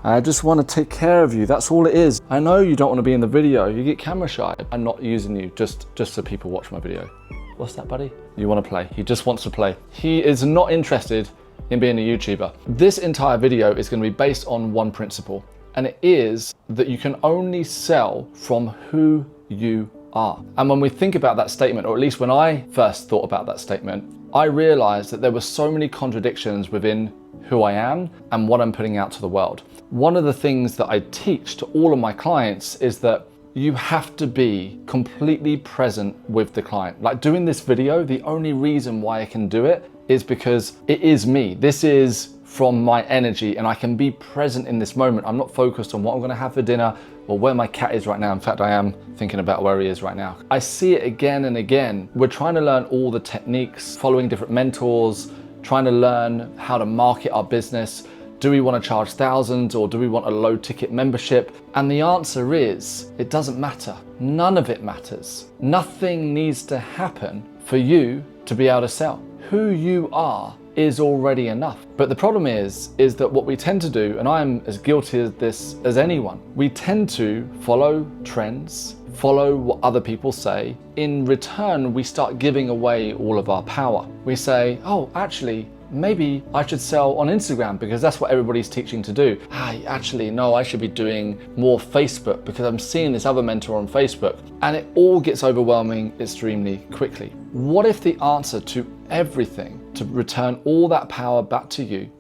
I just want to take care of you. That's all it is. I know you don't want to be in the video. You get camera shy. I'm not using you just so people watch my video. What's that, buddy? You want to play. He just wants to play. He is not interested in being a YouTuber. This entire video is going to be based on one principle, and it is that you can only sell from who you are. And when we think about that statement, or at least when I first thought about that statement, I realized that there were so many contradictions within who I am and what I'm putting out to the world. One of the things that I teach to all of my clients is that you have to be completely present with the client. Like doing this video, the only reason why I can do it is because it is me. This is from my energy and I can be present in this moment. I'm not focused on what I'm gonna have for dinner or where my cat is right now. In fact, I am thinking about where he is right now. I see it again and again. We're trying to learn all the techniques, following different mentors, trying to learn how to market our business. Do we want to charge thousands or do we want a low ticket membership? And the answer is, it doesn't matter. None of it matters. Nothing needs to happen for you to be able to sell. Who you are is already enough. But the problem is that what we tend to do, and I'm as guilty of this as anyone, we tend to follow trends, follow what other people say. In return, we start giving away all of our power. We say, oh, actually, maybe I should sell on Instagram because that's what everybody's teaching to do. Actually, no, I should be doing more Facebook because I'm seeing this other mentor on Facebook. And it all gets overwhelming extremely quickly. What if the answer to everything, to return all that power back to you,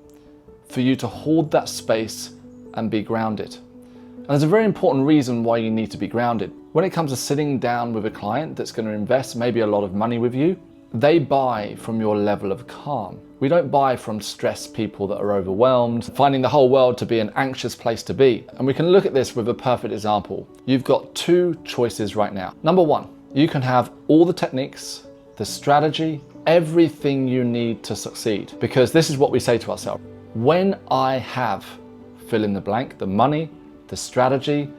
for you to hold that space and be grounded? And there's a very important reason why you need to be grounded. When it comes to sitting down with a client that's going to invest maybe a lot of money with you, they buy from your level of calm. We don't buy from stressed people that are overwhelmed, finding the whole world to be an anxious place to be. And we can look at this with a perfect example. You've got two choices right now. Number one, you can have all the techniques, the strategy, everything you need to succeed. Because this is what we say to ourselves. When I have, fill in the blank, the money, the strategy,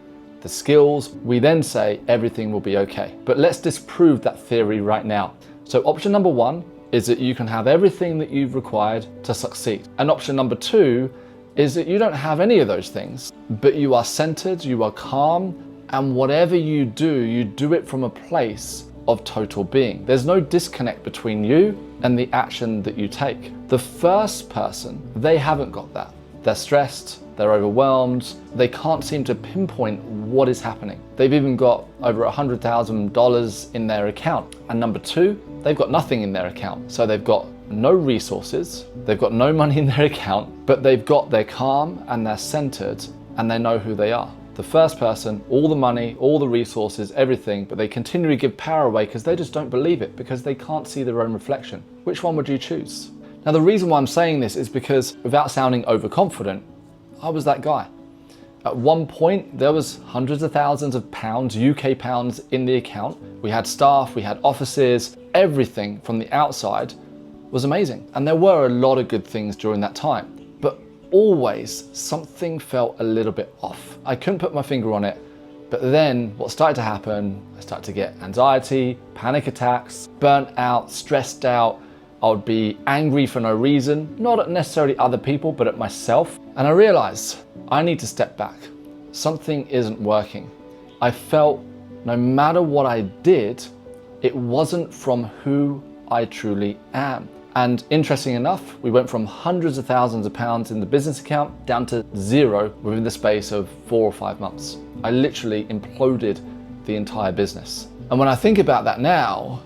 the skills, we then say everything will be okay. But let's disprove that theory right now. So option number one is that you can have everything that you've required to succeed. And option number two is that you don't have any of those things, but you are centered, you are calm, and whatever you do it from a place of total being. There's no disconnect between you and the action that you take. The first person, they haven't got that. They're stressed, they're overwhelmed, they can't seem to pinpoint what is happening. They've even got over $100,000 in their account. And number two, they've got nothing in their account. So they've got no resources, they've got no money in their account, but they've got their calm and they're centered and they know who they are. The first person, all the money, all the resources, everything, but they continually give power away because they just don't believe it, because they can't see their own reflection. Which one would you choose? Now, the reason why I'm saying this is because, without sounding overconfident, I was that guy. At one point, there was hundreds of thousands of pounds, UK pounds, in the account. We had staff, we had offices, everything from the outside was amazing. And there were a lot of good things during that time. But always, something felt a little bit off. I couldn't put my finger on it. But then what started to happen, I started to get anxiety, panic attacks, burnt out, stressed out. I would be angry for no reason, not at necessarily other people, but at myself. And I realized I need to step back. Something isn't working. I felt no matter what I did, it wasn't from who I truly am. And interesting enough, we went from hundreds of thousands of pounds in the business account down to zero within the space of 4 or 5 months. I literally imploded the entire business. And when I think about that now,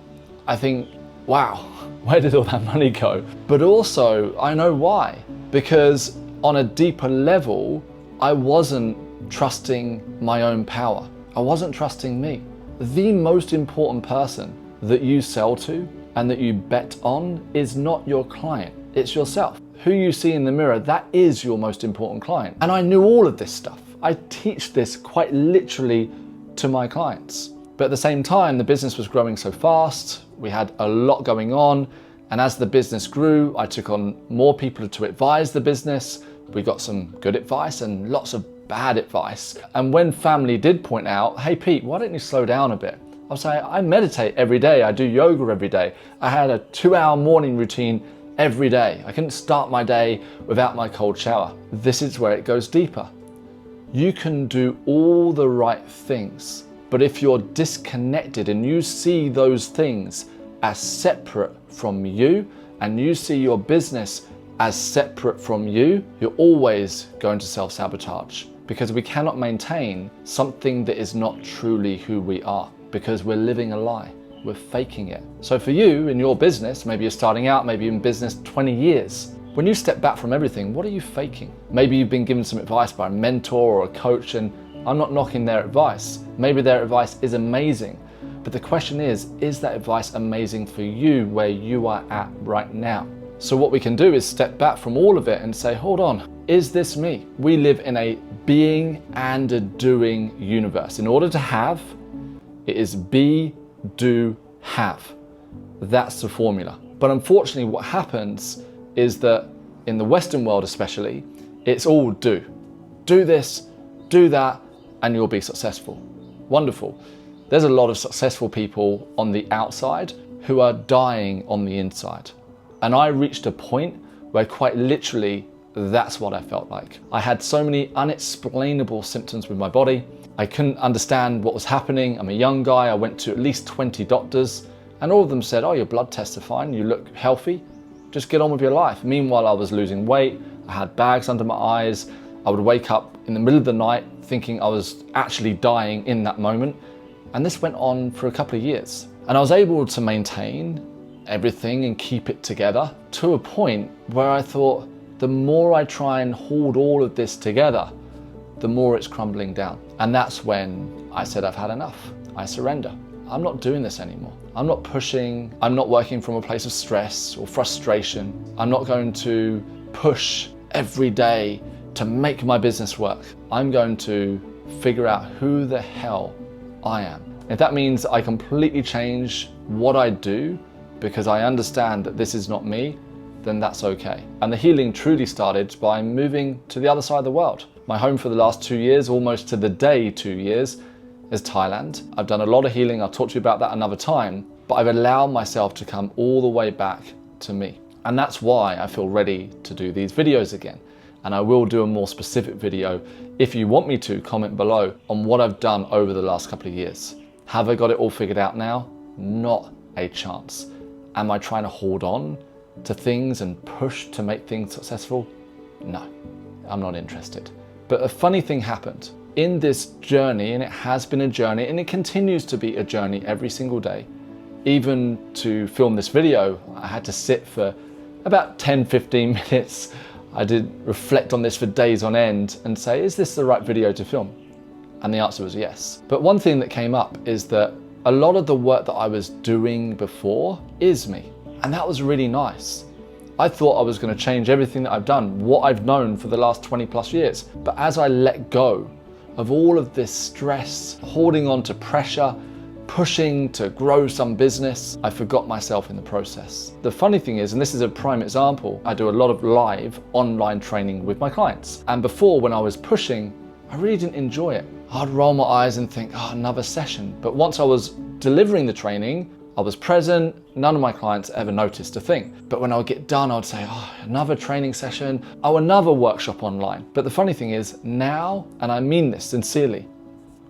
I think, wow, where did all that money go? But also, I know why. Because on a deeper level, I wasn't trusting my own power. I wasn't trusting me. The most important person that you sell to and that you bet on is not your client, it's yourself. Who you see in the mirror, that is your most important client. And I knew all of this stuff. I teach this quite literally to my clients. But at the same time, the business was growing so fast, we had a lot going on, and as the business grew, I took on more people to advise the business. We got some good advice and lots of bad advice. And when family did point out, hey Pete, why don't you slow down a bit? I'll say, I meditate every day, I do yoga every day. I had a 2-hour morning routine every day. I couldn't start my day without my cold shower. This is where it goes deeper. You can do all the right things, but if you're disconnected and you see those things as separate from you, and you see your business as separate from you, you're always going to self-sabotage, because we cannot maintain something that is not truly who we are, because we're living a lie. We're faking it. So for you in your business, maybe you're starting out, maybe you're in business 20 years. When you step back from everything, what are you faking? Maybe you've been given some advice by a mentor or a coach, and I'm not knocking their advice. Maybe their advice is amazing. But the question is that advice amazing for you where you are at right now? So what we can do is step back from all of it and say, hold on, is this me? We live in a being and a doing universe. In order to have, it is be, do, have. That's the formula. But unfortunately, what happens is that in the Western world especially, it's all do. Do this, do that, and you'll be successful. Wonderful. There's a lot of successful people on the outside who are dying on the inside. And I reached a point where quite literally, that's what I felt like. I had so many unexplainable symptoms with my body. I couldn't understand what was happening. I'm a young guy. I went to at least 20 doctors, and all of them said, oh, your blood tests are fine. You look healthy. Just get on with your life. Meanwhile, I was losing weight. I had bags under my eyes. I would wake up in the middle of the night thinking I was actually dying in that moment. And this went on for a couple of years. And I was able to maintain everything and keep it together to a point where I thought, the more I try and hold all of this together, the more it's crumbling down. And that's when I said, I've had enough. I surrender. I'm not doing this anymore. I'm not pushing. I'm not working from a place of stress or frustration. I'm not going to push every day to make my business work. I'm going to figure out who the hell I am. If that means I completely change what I do because I understand that this is not me, then that's okay. And the healing truly started by moving to the other side of the world. My home for the last 2 years, almost to the day 2 years, is Thailand. I've done a lot of healing. I'll talk to you about that another time, but I've allowed myself to come all the way back to me. And that's why I feel ready to do these videos again. And I will do a more specific video. If you want me to, comment below on what I've done over the last couple of years. Have I got it all figured out now? Not a chance. Am I trying to hold on to things and push to make things successful? No, I'm not interested. But a funny thing happened in this journey, and it has been a journey, and it continues to be a journey every single day. Even to film this video, I had to sit for about 10-15 minutes. I did reflect on this for days on end and say, is this the right video to film? And the answer was yes. But one thing that came up is that a lot of the work that I was doing before is me. And that was really nice. I thought I was going to change everything that I've done, what I've known for the last 20 plus years. But as I let go of all of this stress, holding on to pressure, pushing to grow some business, I forgot myself in the process. The funny thing is, and this is a prime example, I do a lot of live online training with my clients. And before, when I was pushing, I really didn't enjoy it. I'd roll my eyes and think, oh, another session. But once I was delivering the training, I was present, none of my clients ever noticed a thing. But when I would get done, I would say, oh, another training session, oh, another workshop online. But the funny thing is now, and I mean this sincerely,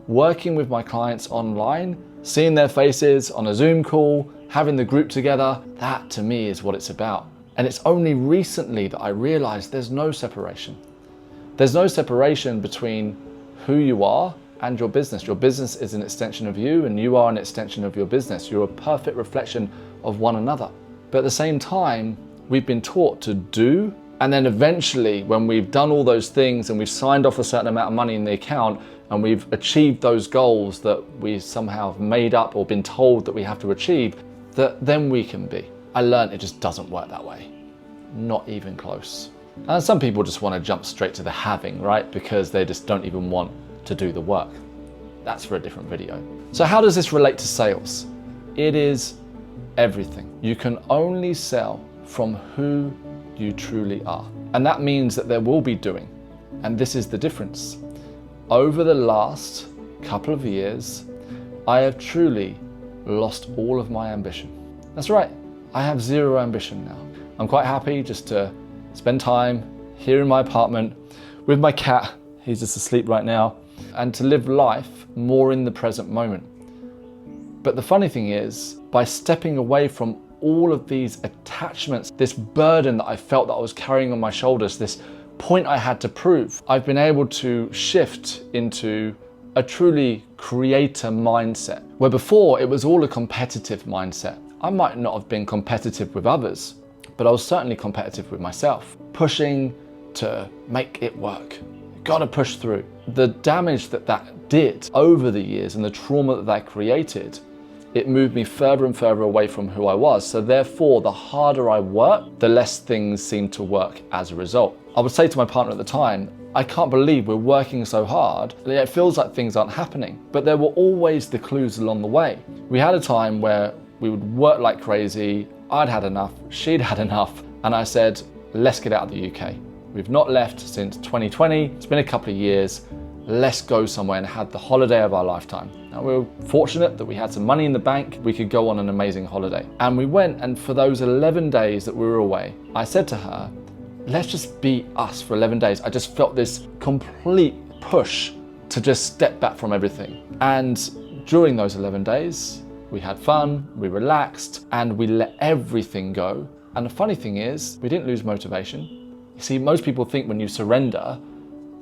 working with my clients online, seeing their faces on a Zoom call, having the group together, that to me is what it's about. And it's only recently that I realized there's no separation. There's no separation between who you are and your business. Your business is an extension of you, and you are an extension of your business. You're a perfect reflection of one another. But at the same time, we've been taught to do, and then eventually when we've done all those things and we've signed off a certain amount of money in the account and we've achieved those goals that we somehow have made up or been told that we have to achieve, that then we can be. I learned it just doesn't work that way. Not even close. And some people just want to jump straight to the having, right? Because they just don't even want to do the work. That's for a different video. So how does this relate to sales? It is everything. You can only sell from who you truly are. And that means that there will be doing. And this is the difference. Over the last couple of years, I have truly lost all of my ambition. That's right, I have zero ambition now. I'm quite happy just to spend time here in my apartment with my cat. He's just asleep right now. And to live life more in the present moment. But the funny thing is, by stepping away from all of these attachments, this burden that I felt that I was carrying on my shoulders, this point I had to prove, I've been able to shift into a truly creator mindset, where before it was all a competitive mindset. I might not have been competitive with others, but I was certainly competitive with myself, pushing to make it work. Gotta push through. The damage that that did over the years and the trauma that that created, it moved me further and further away from who I was. So therefore, the harder I worked, the less things seemed to work as a result. I would say to my partner at the time, I can't believe we're working so hard. It feels like things aren't happening. But there were always the clues along the way. We had a time where we would work like crazy. I'd had enough, she'd had enough. And I said, let's get out of the UK. We've not left since 2020. It's been a couple of years. Let's go somewhere, and had the holiday of our lifetime. Now, we were fortunate that we had some money in the bank. We could go on an amazing holiday. And we went, and for those 11 days that we were away, I said to her, let's just be us for 11 days. I just felt this complete push to just step back from everything. And during those 11 days, we had fun, we relaxed, and we let everything go. And the funny thing is, we didn't lose motivation. You see, most people think when you surrender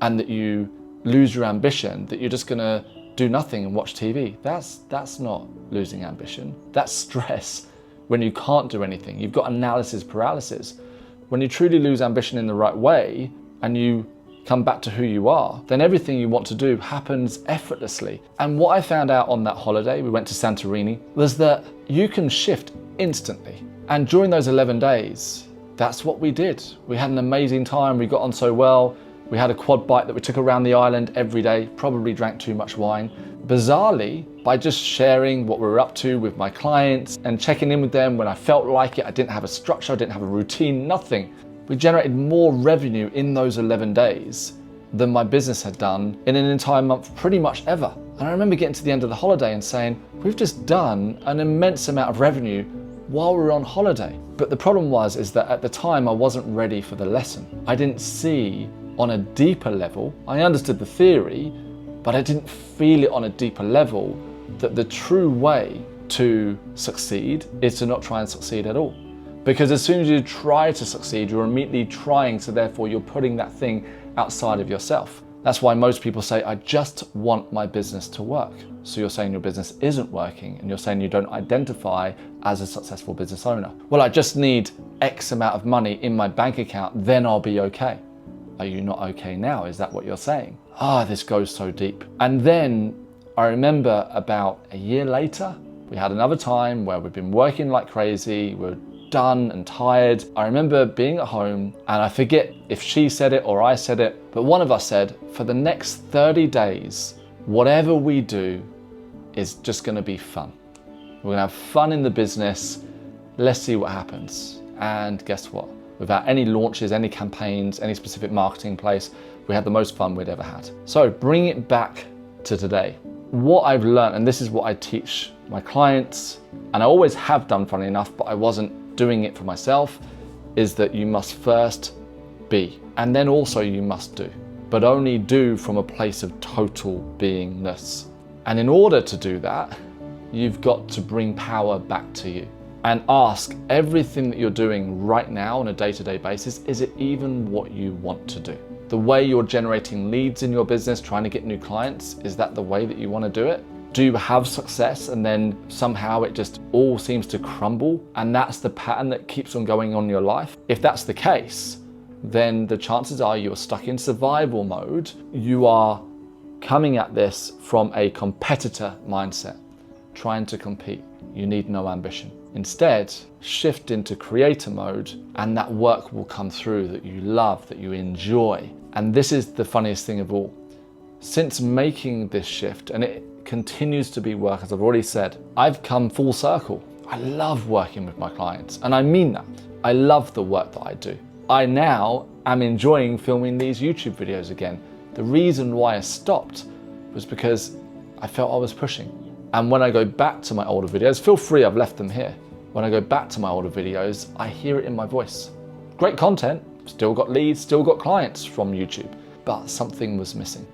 and that you lose your ambition, that you're just gonna do nothing and watch TV. That's not losing ambition. That's stress when you can't do anything. You've got analysis paralysis. When you truly lose ambition in the right way and you come back to who you are, then everything you want to do happens effortlessly. And what I found out on that holiday, we went to Santorini, was that you can shift instantly. And during those 11 days, that's what we did. We had an amazing time. We got on so well. We had a quad bike that we took around the island every day, probably drank too much wine. Bizarrely, by just sharing what we were up to with my clients and checking in with them when I felt like it, I didn't have a structure, I didn't have a routine, nothing. We generated more revenue in those 11 days than my business had done in an entire month pretty much ever. And I remember getting to the end of the holiday and saying, we've just done an immense amount of revenue while we were on holiday. But the problem is that at the time I wasn't ready for the lesson. I didn't see on a deeper level, I understood the theory, but I didn't feel it on a deeper level that the true way to succeed is to not try and succeed at all. Because as soon as you try to succeed, you're immediately trying, so therefore you're putting that thing outside of yourself. That's why most people say, I just want my business to work. So you're saying your business isn't working, and you're saying you don't identify as a successful business owner. Well, I just need X amount of money in my bank account, then I'll be okay. Are you not okay now? Is that what you're saying? This goes so deep. And then I remember about a year later, we had another time where we've been working like crazy. We're done and tired. I remember being at home, and I forget if she said it or I said it, but one of us said, for the next 30 days, whatever we do is just gonna be fun. We're gonna have fun in the business. Let's see what happens. And guess what? Without any launches, any campaigns, any specific marketing in place, we had the most fun we'd ever had. So bring it back to today. What I've learned, and this is what I teach my clients, and I always have done, funny enough, but I wasn't doing it for myself, is that you must first be, and then also you must do, but only do from a place of total beingness. And in order to do that, you've got to bring power back to you. And ask everything that you're doing right now on a day-to-day basis, is it even what you want to do? The way you're generating leads in your business, trying to get new clients, is that the way that you want to do it? Do you have success and then somehow it just all seems to crumble, and that's the pattern that keeps on going on in your life? If that's the case, then the chances are you're stuck in survival mode. You are coming at this from a competitor mindset, trying to compete. You need no ambition. Instead, shift into creator mode, and that work will come through that you love, that you enjoy. And this is the funniest thing of all. Since making this shift, and it continues to be work, as I've already said, I've come full circle. I love working with my clients, and I mean that. I love the work that I do. I now am enjoying filming these YouTube videos again. The reason why I stopped was because I felt I was pushing. And when I go back to my older videos, feel free, I've left them here. When I go back to my older videos, I hear it in my voice. Great content, still got leads, still got clients from YouTube. but something was missing.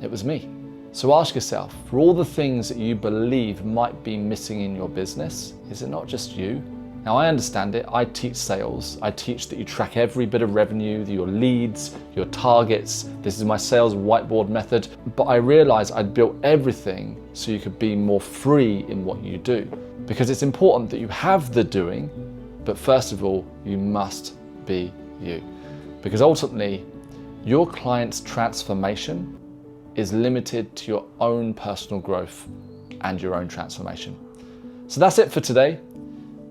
It was me. So ask yourself, for all the things that you believe might be missing in your business, is it not just you? Now I understand it, I teach sales. I teach that you track every bit of revenue, your leads, your targets. This is my sales whiteboard method. But I realized I'd built everything so you could be more free in what you do. Because it's important that you have the doing, but first of all, you must be you. Because ultimately, your client's transformation is limited to your own personal growth and your own transformation. So that's it for today.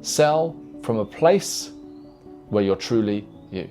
Sell from a place where you're truly you.